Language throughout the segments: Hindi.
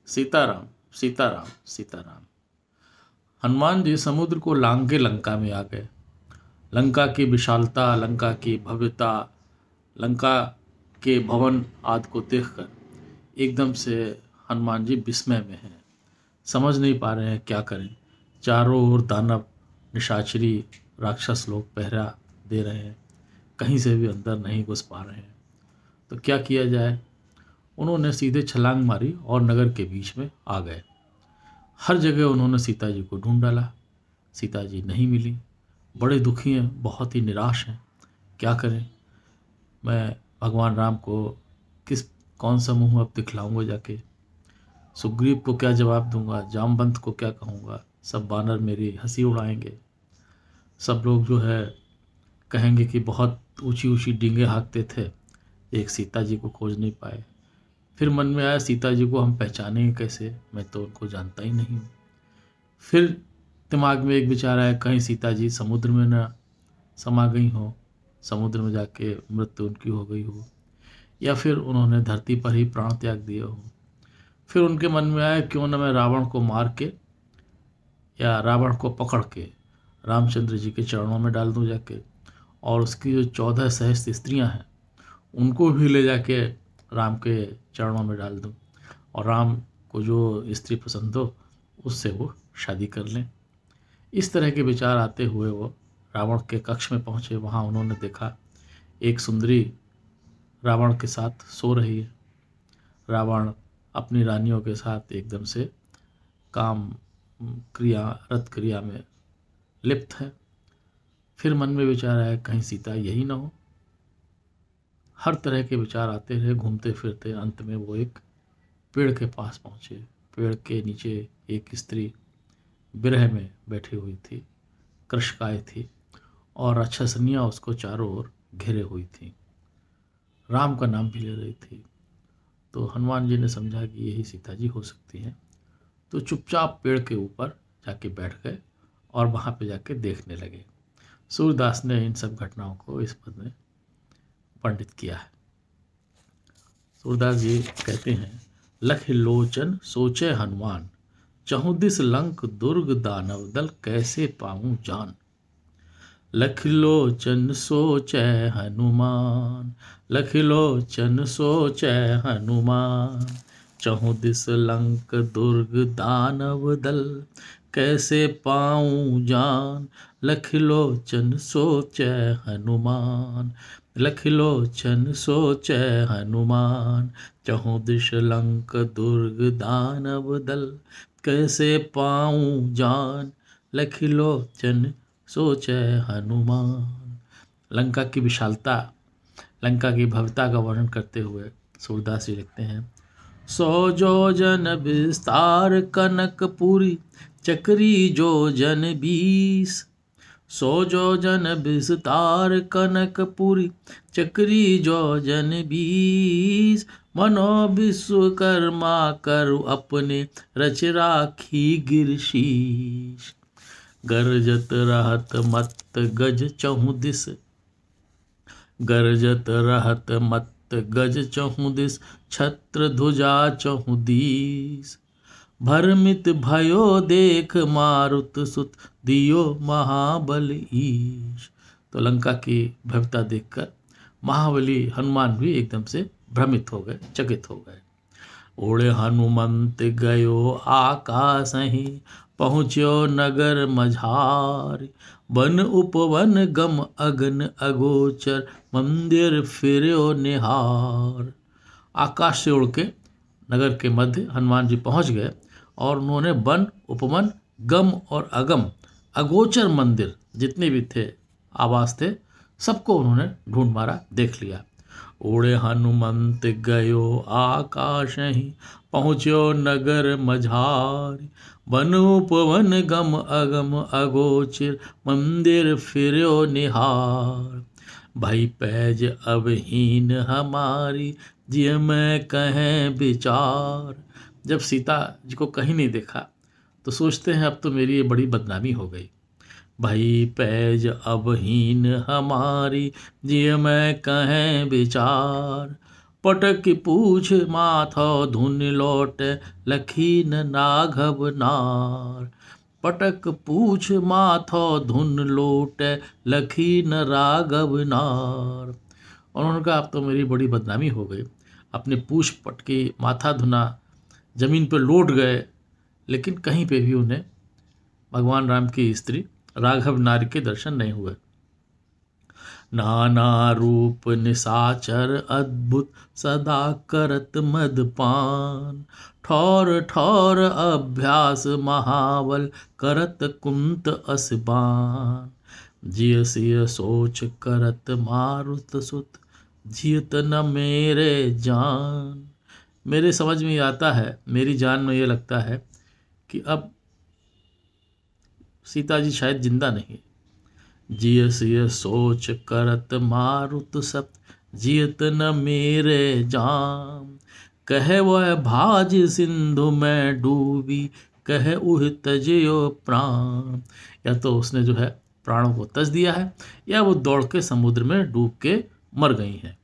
सीताराम सीताराम सीताराम। हनुमान जी समुद्र को लांघ के लंका में आ गए। लंका की विशालता, लंका की भव्यता, लंका के भवन आदि को देखकर एकदम से हनुमान जी विस्मय में हैं। समझ नहीं पा रहे हैं क्या करें। चारों ओर दानव, निशाचरी, राक्षस लोग पहरा दे रहे हैं, कहीं से भी अंदर नहीं घुस पा रहे हैं। तो क्या किया जाए। उन्होंने सीधे छलांग मारी और नगर के बीच में आ गए। हर जगह उन्होंने सीता जी को ढूंढ डाला, सीता जी नहीं मिली। बड़े दुखी हैं, बहुत ही निराश हैं। क्या करें। मैं भगवान राम को कौन सा मुंह अब दिखलाऊंगा जाके। सुग्रीव को क्या जवाब दूंगा, जामवंत को क्या कहूँगा। सब बानर मेरी हंसी उड़ाएंगे। सब लोग जो है कहेंगे कि बहुत ऊंची ऊंची डींगे हाँकते थे, एक सीता जी को खोज नहीं पाए। फिर मन में आया सीता जी को हम पहचानेंगे कैसे, मैं तो उनको जानता ही नहीं हूँ। फिर दिमाग में एक विचार आया, कहीं सीता जी समुद्र में न समा गई हो, समुद्र में जाके मृत्यु उनकी हो गई हो, या फिर उन्होंने धरती पर ही प्राण त्याग दिए हो। फिर उनके मन में आया, क्यों न मैं रावण को मार के या रावण को पकड़ के रामचंद्र जी के चरणों में डाल दूं जाके, और उसकी जो 14 सहस्त्र स्त्रियां हैं उनको भी ले जाके राम के चरणों में डाल दूं, और राम को जो स्त्री पसंद हो उससे वो शादी कर लें। इस तरह के विचार आते हुए वो रावण के कक्ष में पहुँचे। वहाँ उन्होंने देखा एक सुंदरी रावण के साथ सो रही है। रावण अपनी रानियों के साथ एकदम से काम क्रिया, रत क्रिया में लिप्त है। फिर मन में विचार आया, कहीं सीता यही ना हो। हर तरह के विचार आते रहे, घूमते फिरते अंत में वो एक पेड़ के पास पहुँचे। पेड़ के नीचे एक स्त्री विरह में बैठी हुई थी, कृशकाय थी, और राक्षसनियाँ उसको चारों ओर घेरे हुई थी, राम का नाम भी ले रही थी। तो हनुमान जी ने समझा कि यही सीता जी हो सकती हैं। तो चुपचाप पेड़ के ऊपर जाके बैठ गए और वहाँ पे जाके देखने लगे। सूरदास ने इन सब घटनाओं को इस पद में पंडित किया है। सूरदास जी कहते हैं, लख लोचन सोचे हनुमान, चहुदिस लंक दुर्ग दानव दल, कैसे पाऊं जान। लख लोचन सोचे हनुमान, लख लोचन सोचे हनुमान, चहुदिस लंक दुर्ग दानव दल, कैसे पाऊं जान। लख लोचन सोचे हनुमान, लख लोचन सोचे हनुमान, चहुदिस लंक दुर्ग दानव दल, कैसे पाऊं जान। लख लोचन सोचे हनुमान। लंका की विशालता, लंका की भव्यता का वर्णन करते हुए सूरदास जी लिखते हैं, 100 जोजन विस्तार कनकपुरी, चक्री जोजन 20। 100 जोजन विस्तार कनकपुरी, चक्री जोजन 20। मनो विश्वकर्मा करु अपने, रच राखी गिरशीष। गरजत रहत मत गज चहुदिस, गरजत रहत मत गज चहुदिस, छत्र ध्वजा चहुदीस। भरमित भयो देख मारुत सुत, दियो महाबल ईश। तो लंका की भव्यता देखकर महाबली हनुमान भी एकदम से भ्रमित हो गए, चकित हो गए। ओढ़े हनुमंत गयो आकाशहि, पहुँच्यो नगर मझार। वन उपवन गम अगन अगोचर, मंदिर फिर्यो निहार। आकाश से उड़ के नगर के मध्य हनुमान जी पहुँच गए, और उन्होंने वन उपवन गम और अगम अगोचर मंदिर जितने भी थे, आवास थे, सबको उन्होंने ढूंढ मारा, देख लिया। ओढ़े हनुमंत गयो आकाशहि, पहुँच्यो नगर मझार। वन उपवन गम अगम अगोचर, मंदिर फिर्यो निहार। भई पैज अबहीन हमारी, जिय मैं कहें विचार। जब सीता जी को कहीं नहीं देखा तो सोचते हैं अब तो मेरी ये बड़ी बदनामी हो गई। भई पैज अबहीन हमारी, जिय मैं कहें विचार। पटक पूछ माथा धुन लौट लखीन राघव नार। पटक पूछ माथा धुन लौट लखीन राघव नार। और उन्होंने कहा अब तो मेरी बड़ी बदनामी हो गई, अपने पूछ पटके माथा धुना, जमीन पर लौट गए, लेकिन कहीं पे भी उन्हें भगवान राम की स्त्री राघव नारी के दर्शन नहीं हुए। नाना रूप निशाचर अद्भुत सदा करत मदपान। ठौर ठौर अभ्यास महाबल करत कुंत असबान। जिय सिय सोच करत मारुत सुत जियत न मेरे जान। मेरे समझ में ये आता है, मेरी जान में ये लगता है कि अब सीता जी शायद जिंदा नहीं। जिय सिय सोच करत मारुत सत जियत न मेरे जान। कह वह भाज सिंधु में डूबी कह उह तजयो प्राण। या तो उसने जो है प्राणों को तज दिया है, या वो दौड़ के समुद्र में डूब के मर गई हैं।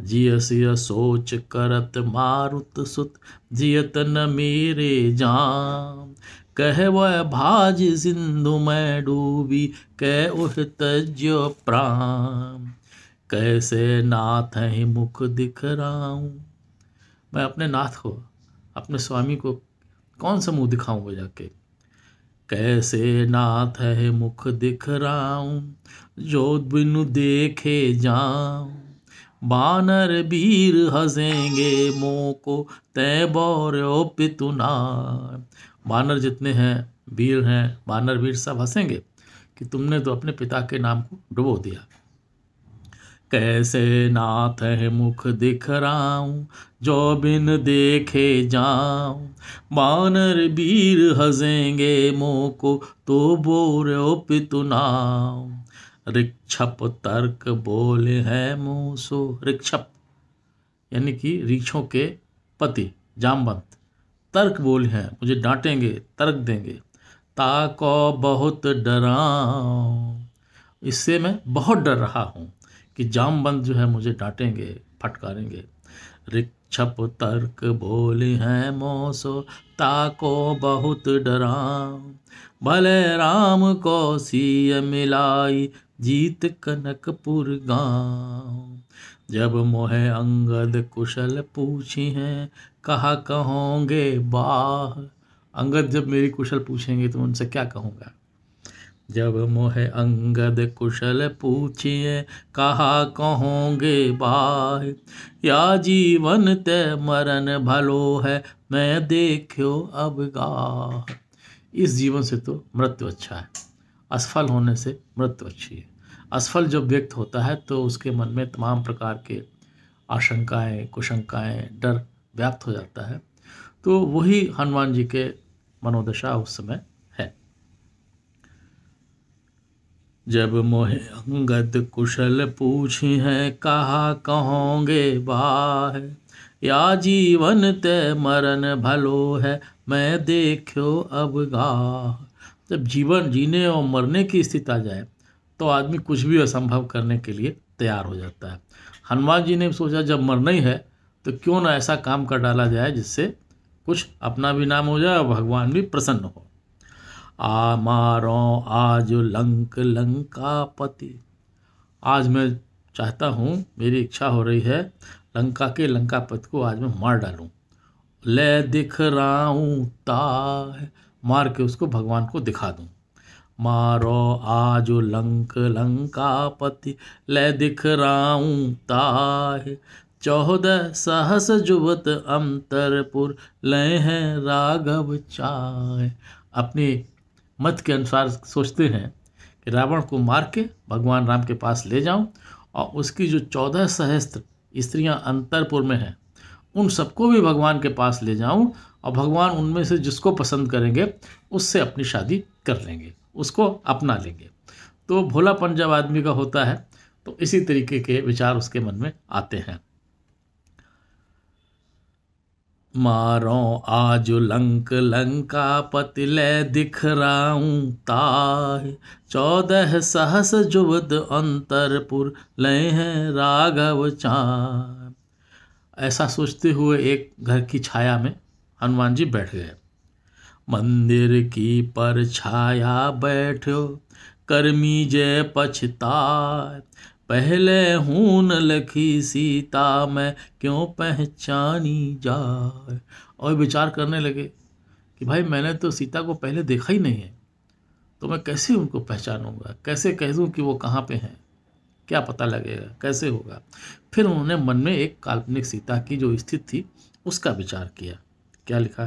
जिय सिय सोच करत मारुत सुत जियत न मेरे जान। कह वह भाज सिंधु में डूबी कह उह तज्यो प्राण। कैसे नाथ है मुख दिखराऊं। मैं अपने नाथ को, अपने स्वामी को कौन सा मुंह दिखाऊंगा जाके। कैसे नाथ है मुख दिखराऊं जो बिनु देखे जाऊं। बानर वीर हंसेंगे मोको तै बौर्यो पितुनार। बानर जितने हैं वीर हैं, बानर वीर सब हंसेंगे कि तुमने तो अपने पिता के नाम को डुबो दिया। कैसे नाथ है मुख दिखराऊं जो बिन देखे जाऊं। बानर वीर हंसेंगे मोको तो बोर्यो पितुनाऊ। ऋक्षप तर्क बोले हैं मूसो। ऋक्षप यानी कि ऋक्षों के पति जामवंत तर्क बोले हैं, मुझे डांटेंगे, तर्क देंगे। ताको बहुत डराऊं। इससे मैं बहुत डर रहा हूँ कि जामवंत जो है मुझे डांटेंगे, फटकारेंगे। ऋक्षप तर्क बोले हैं मोसो ताको बहुत डराऊं। भले राम को सिय मिलाई जीत कनकपुर गाँव। जब मोहे अंगद कुशल पूछी हैं कहा कहोगे बाह। अंगद जब मेरी कुशल पूछेंगे तो उनसे क्या कहूँगा। जब मोहे अंगद कुशल पूछिए कहा कहोगे बाह। या जीवन ते मरण भलो है मैं देखो अब गाह। इस जीवन से तो मृत्यु अच्छा है, असफल होने से मृत्यु अच्छी है। असफल जब व्यक्त होता है तो उसके मन में तमाम प्रकार के आशंकाएं, कुशंकाएं, डर व्याप्त हो जाता है। तो वही हनुमान जी के मनोदशा उस समय है। जब मोहे अंगद कुशल पूछी है कहा कहोगे बाह। या जीवन ते मरण भलो है मैं देखो अब गाह। जब जीवन जीने और मरने की स्थिति आ जाए तो आदमी कुछ भी असंभव करने के लिए तैयार हो जाता है। हनुमान जी ने सोचा जब मरना ही है तो क्यों ना ऐसा काम कर डाला जाए जिससे कुछ अपना भी नाम हो जाए और भगवान भी प्रसन्न हो। आ मारो आज लंकापति। आज मैं चाहता हूँ, मेरी इच्छा हो रही है लंका के लंकापति को आज मैं मार डालूं। ले दिखराऊं ताह। मार के उसको भगवान को दिखा दूं। मारो आज लंकापति ले दिखराऊं ताह। 14 सहस जुवत अंतरपुर लय हैं राघव चाह। अपने मत के अनुसार सोचते हैं कि रावण को मार के भगवान राम के पास ले जाऊं और उसकी जो 14 सहस्त्र स्त्रियां अंतरपुर में हैं उन सबको भी भगवान के पास ले जाऊं और भगवान उनमें से जिसको पसंद करेंगे उससे अपनी शादी कर लेंगे, उसको अपना लेंगे। तो भोलापन जब आदमी का होता है तो इसी तरीके के विचार उसके मन में आते हैं। मारो आज लंकापति ले दिखराऊं ताह। 14 सहस जुवद अंतरपुर लय हैं राघव चाह। ऐसा सोचते हुए एक घर की छाया में हनुमान जी बैठ गए। मंदिर की परछाया बैठो, कर्मी जय पछताए, पहले हून लखी सीता मैं क्यों पहचानी जाए। और विचार करने लगे कि भाई मैंने तो सीता को पहले देखा ही नहीं है, तो मैं कैसे उनको पहचानूंगा, कैसे कह दूं कि वो कहाँ पे हैं, क्या पता लगेगा, कैसे होगा। फिर उन्होंने मन में एक काल्पनिक सीता की जो स्थिति थी उसका विचार किया। क्या लिखा?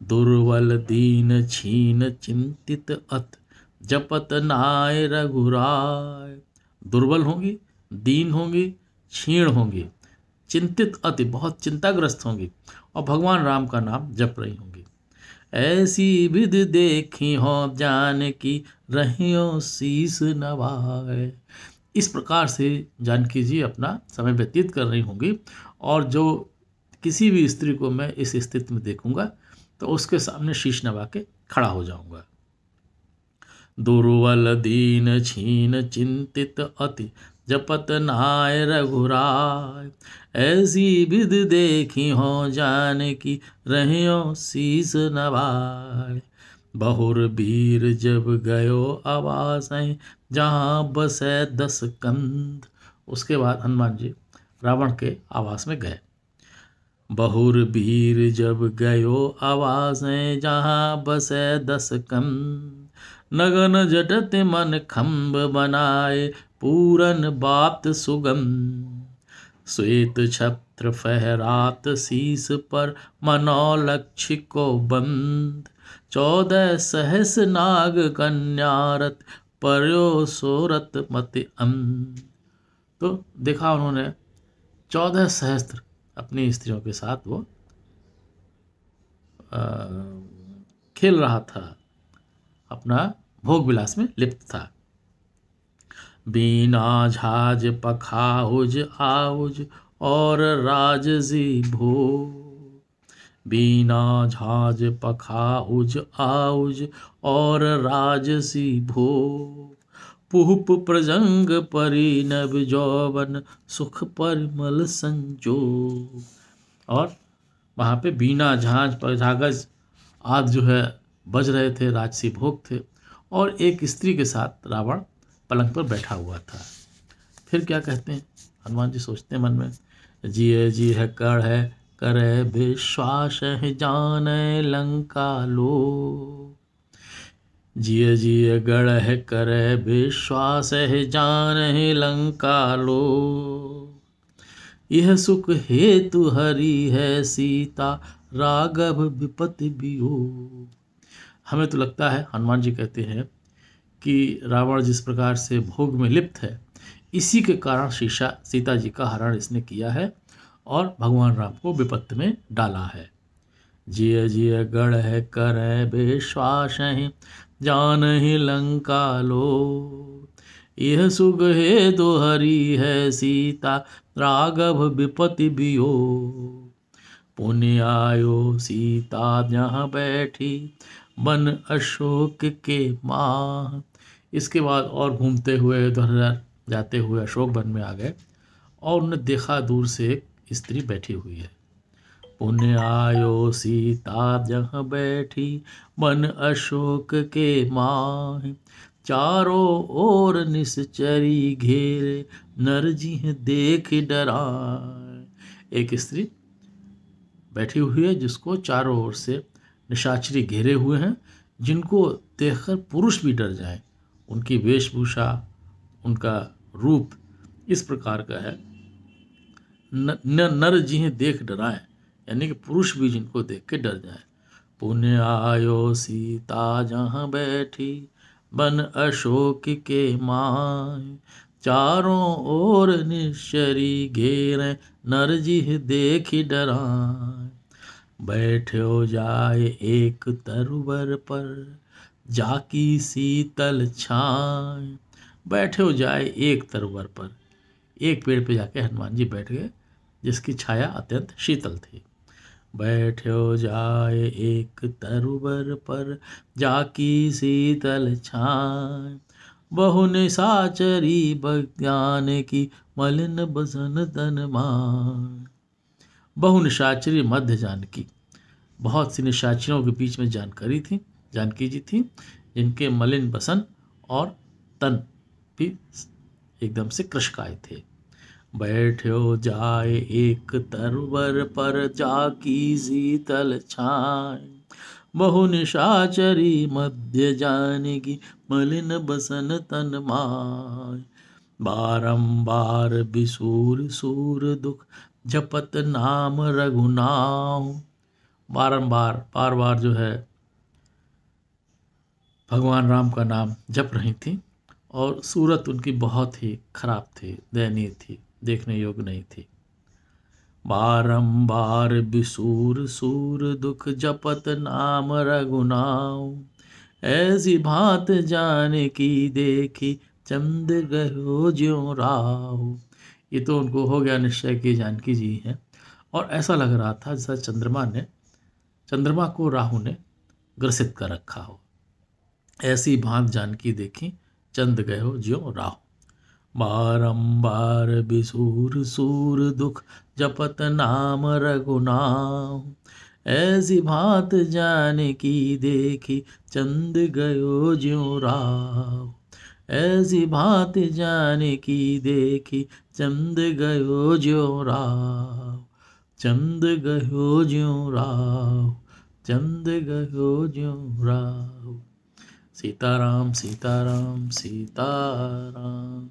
दुर्बल दीन छीन चिंतित अत, जपत नाय रघुराय। दुर्बल होंगी, दीन होंगी, क्षीण होंगी, चिंतित अति बहुत चिंताग्रस्त होंगी, और भगवान राम का नाम जप रही होंगी। ऐसी विध देखी हो जान की, रहियो शीस नवाए। इस प्रकार से जानकी जी अपना समय व्यतीत कर रही होंगी, और जो किसी भी स्त्री को मैं इस स्थिति में देखूंगा तो उसके सामने शीश नवा के खड़ा हो जाऊंगा। दुर्बल दीन छीन चिंतित अति, जपत नाय रघुराय। ऐसी विध देखी हो जान की, रहियो शीस नवाय। बहुर वीर जब गयो आवासें, जहाँ बसे 10 कंध। उसके बाद हनुमान जी रावण के आवास में गए। बहुर वीर जब गयो आवासें, जहाँ बसे 10 कंध। नगन जटत मन खम्ब बनाए, पूरन बात सुगम। श्वेत छत्र फहरात शीस पर, मनोलक्ष्य को बंद। 14 सहस नाग कन्यारत, पर्यो सोरत मति अंध। तो देखा उन्होंने 14 सहस्त्र अपनी स्त्रियों के साथ वो खेल रहा था, अपना भोग विलास में लिप्त था। बीना झाज पखाउज आउज, और राजसी भोग। बीना झाज पखाउज आउज, और राजसी भोग। पुहुप प्रजंग परिनव जौवन, सुख परिमल संजोग। और वहाँ पे बीना झांझ पखागज आदि जो है बज रहे थे, राजसी भोग थे, और एक स्त्री के साथ रावण पलंग पर बैठा हुआ था। फिर क्या कहते हैं हनुमान जी? सोचते हैं मन में, जिय जी है कर है करे विश्वास है, जाने लंका लो। जिय जिय गढ़ है करे विश्वास है, जाने लंका लो। यह सुख हेतु हरि है सीता, राघव विपत्ति वियोग। हमें तो लगता है, हनुमान जी कहते हैं कि रावण जिस प्रकार से भोग में लिप्त है, इसी के कारण सीता जी का हरण इसने किया है और भगवान राम को विपत्ति में डाला है। जिय जिय गढ़ है कर विश्वास है, जान ही लंका लो। यह सुख है दो हरि है सीता, राघव विपत्ति वियोग। पुण्य आयो सीता जहाँ बैठी, वन अशोक के माह। इसके बाद और घूमते हुए उधर जाते हुए अशोक वन में आ गए, और उन्हें देखा दूर से एक स्त्री बैठी हुई है। पुण्य आयो सीता जहाँ बैठी, वन अशोक के माह। चारों ओर निश्चरी घेरे, नरजिह देख डराए। एक स्त्री बैठी हुई है जिसको चारों ओर से निशाचरी घेरे हुए हैं, जिनको देखकर पुरुष भी डर जाएं। उनकी वेशभूषा, उनका रूप इस प्रकार का है, नर जिन्हें देख डराएं, यानी कि पुरुष भी जिनको देख के डर जाए। पुण्य आयो सीता जहाँ बैठी, वन अशोक के माह। चारों ओर निश्चरी घेरे, नरजिह देख डराए। बैठो जाए एक तरुवर पर, जाकी शीतल छाए। बैठो जाए एक तरुवर पर, एक पेड़ पे जाके हनुमान जी बैठ गए जिसकी छाया अत्यंत शीतल थी। बैठो जाए एक तरुवर पर, जाकी शीतल छाए। बहु निशाचरी बज्ञान की, मलिन बसन तन माय। बहु निशाचरी मध्य जानकी, बहुत सी निशाचरों के बीच में जानकी जी थी, जिनके मलिन बसन और तन भी एकदम से कृशकाय थे। बैठो जाए एक तरवर पर जाकी शीतल छाए, बहु निशाचरी मध्य जानकी मलिन बसन तन माय। बारंबार बिसूर सूर दुख जपत नाम रघुनाम, बारंबार बार बार जो है भगवान राम का नाम जप रही थी, और सूरत उनकी बहुत ही खराब थी, दयनीय थी, देखने योग्य नहीं थी। बारंबार बिसूर सूर दुख जपत नाम रघुनाम, ऐसी भांत जानकी देखी चंद गयो ज्यों राहु। ये तो उनको हो गया निश्चय कि जानकी जी हैं, और ऐसा लग रहा था जैसा चंद्रमा को राहु ने ग्रसित कर रखा हो। ऐसी भांत जानकी देखी चंद गयो ज्यों राहु। बारंबार बिसूर सूर दुख जपत नाम रघुनाम, ऐसी भांत जानकी देखी चंद गयो ज्यों राहु। ऐसी भांत जानकी देखी चंद गयो ज्यों राहु, चंद गयो ज्यों राहु, चंद गयो ज्यों राहु। सीताराम सीताराम सीताराम।